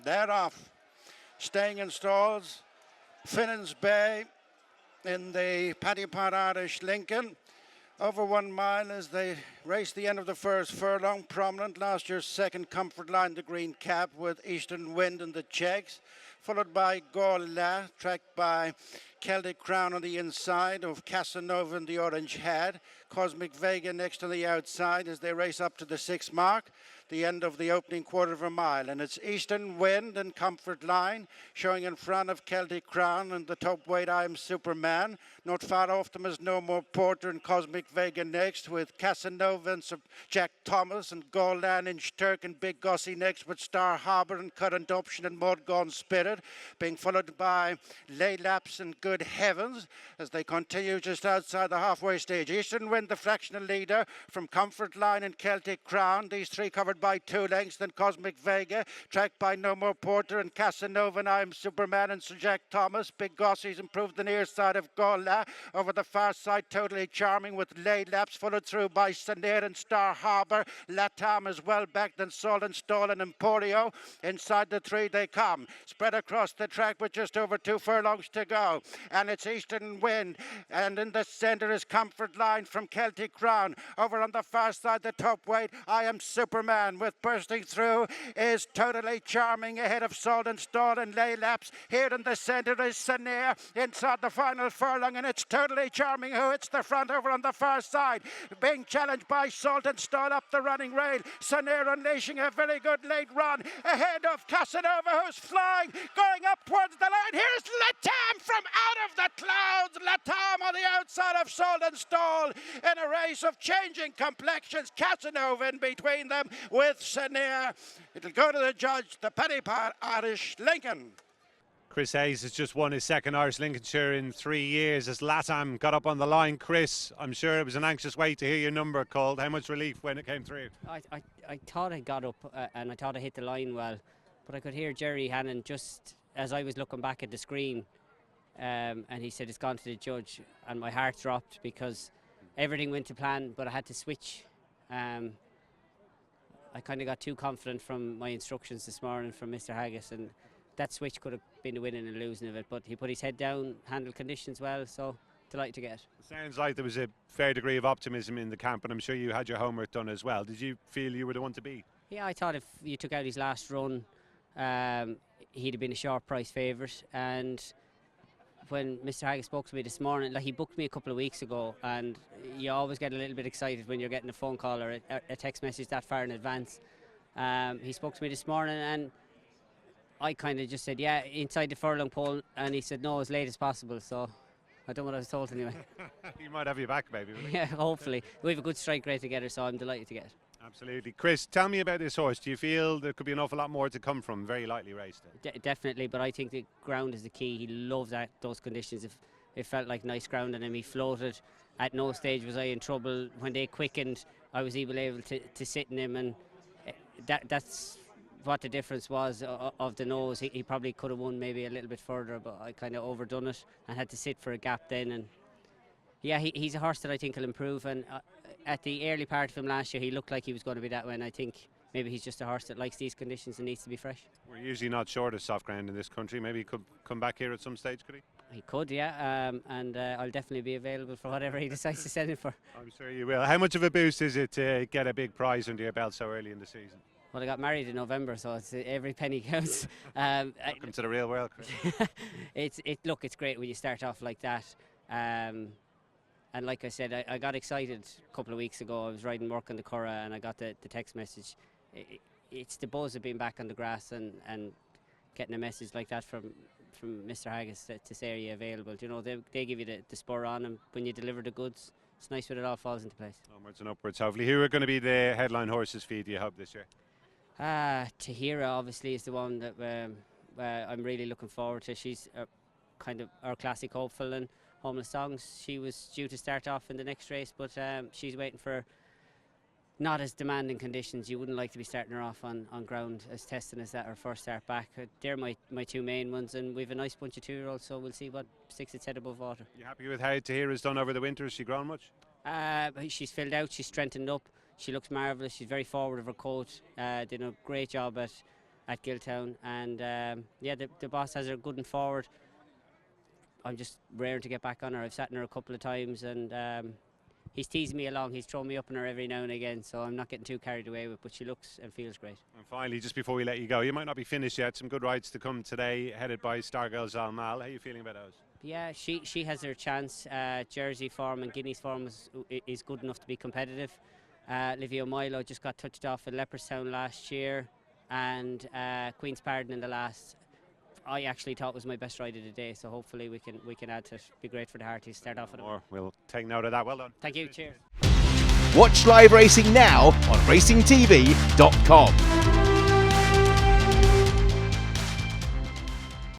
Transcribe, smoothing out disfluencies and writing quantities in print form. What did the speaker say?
They're off. Staying in stalls, Finnan's Bay in the Paddy Power Irish Lincoln. Over 1 mile as they race the end of the first furlong. Prominent last year's second Comfort Line, the green cap with Eastern Wind and the checks. Followed by Gorla, tracked by Celtic Crown on the inside of Casanova and the orange hat. Cosmic Vega next on the outside as they race up to the 6 mark. The end of the opening quarter of a mile, and it's Eastern Wind and Comfort Line showing in front of Celtic Crown and the top weight I Am Superman. Not far off them is No More Porter and Cosmic Vega next with Casanova and Sir Jack Thomas and Golan and Turk and Big Gossie next with Star Harbour and Current Option and Mod Gone Spirit, being followed by Lay Laps and Good Heavens as they continue just outside the halfway stage. Eastern Wind, the fractional leader from Comfort Line and Celtic Crown. These three covered by 2 lengths, then Cosmic Vega, tracked by No More Porter and Casanova and I Am Superman and Sir Jack Thomas. Big Gossie's improved the near side of Gola. Over the far side, Totally Charming with Lay Laps, followed through by Saner and Star Harbour. Lattam is well back, then Saltonstall and Emporio. Inside the 3 they come, spread across the track with just over 2 furlongs to go. And it's Eastern Wind, and in the centre is Comfort Line from Celtic Crown. Over on the far side, the top weight, I Am Superman, with bursting through is Totally Charming ahead of Saltonstall and Lay Laps. Here in the centre is Saner inside the final furlong, and it's Totally Charming who hits the front over on the far side, being challenged by Saltonstall up the running rail. Saner unleashing a very good late run ahead of Casanova, who's flying, going up towards the line. Here's Lattam from out of the clouds. Lattam on the outside of Saltonstall in a race of changing complexions. Casanova in between them with Saner. It'll go to the judge, the Paddy Power Irish Lincoln. Chris Hayes has just won his second Irish Lincolnshire in 3 years as Lattam got up on the line. Chris, I'm sure it was an anxious wait to hear your number called. How much relief when it came through? I thought I got up and I thought I hit the line well, but I could hear Jerry Hannon just as I was looking back at the screen, and he said it's gone to the judge, and my heart dropped because everything went to plan, but I had to switch. I kind of got too confident from my instructions this morning from Mr. Haggas, and that switch could have been the winning and losing of it, but he put his head down, handled conditions well, so delighted to get it. It sounds like there was a fair degree of optimism in the camp, and I'm sure you had your homework done as well. Did you feel you were the one to beat? Yeah, I thought if you took out his last run, he'd have been a short price favourite, and when Mr. Haggas spoke to me this morning, like he booked me a couple of weeks ago, and you always get a little bit excited when you're getting a phone call or a text message that far in advance. He spoke to me this morning, and I kind of just said, yeah, inside the furlong pole, and he said, no, as late as possible, so I don't know what I was told anyway. He might have you back, maybe. Yeah, hopefully. We have a good strike rate together, so I'm delighted to get it. Absolutely. Chris, tell me about this horse. Do you feel there could be an awful lot more to come from? Very lightly raced. Definitely, but I think the ground is the key. He loves those conditions. If it felt like nice ground and then he floated, at no stage was I in trouble. When they quickened, I was able to sit in him, and that's what the difference was of the nose. He probably could have won maybe a little bit further, but I kind of overdone it and had to sit for a gap then. And yeah, he's a horse that I think will improve, and at the early part of him last year he looked like he was going to be that way, and I think maybe he's just a horse that likes these conditions and needs to be fresh. We're usually not short of soft ground in this country. Maybe he could come back here at some stage, could he? He could, yeah, and I'll definitely be available for whatever he decides to send it for. I'm sure you will. How much of a boost is it to get a big prize under your belt so early in the season? Well, I got married in November, so it's every penny counts. Welcome to the real world, Chris. Look, it's great when you start off like that. And like I said, I got excited a couple of weeks ago. I was riding work on the Curragh and I got the text message. It's the buzz of being back on the grass and getting a message like that from Mr. Haggas to say, are you available? You know, they give you the spur on, and when you deliver the goods, it's nice when it all falls into place. Onwards and upwards, hopefully. Who are going to be the headline horses for you, do you hope, this year? Tahira obviously is the one that I'm really looking forward to. She's kind of our classic hopeful, and Homeless Songs, she was due to start off in the next race, but she's waiting for not as demanding conditions. You wouldn't like to be starting her off on ground as testing as that, her first start back. They're my two main ones, and we have a nice bunch of 2-year-olds, so we'll see what sticks its head above water. You happy with how Tahira's done over the winter? Has she grown much? She's filled out, she's strengthened up, she looks marvellous, she's very forward of her coat, did a great job at at Giltown, and yeah, the boss has her good and forward. I'm just raring to get back on her. I've sat in her a couple of times, and he's teasing me along. He's thrown me up in her every now and again, so I'm not getting too carried away with it, but she looks and feels great. And finally, just before we let you go, you might not be finished yet. Some good rides to come today, headed by Stargirl Zalmal. How are you feeling about those? Yeah, she has her chance. Jersey form and Guineas form is good enough to be competitive. Livio Milo just got touched off at Leopardstown last year, and Queen's Pardon in the last. I actually thought was my best ride of the day, so hopefully we can add to it. Be great for the Hearties. Start off with them. We'll take note of that. Well done. Thank you. Cheers. Watch live racing now on racingtv.com.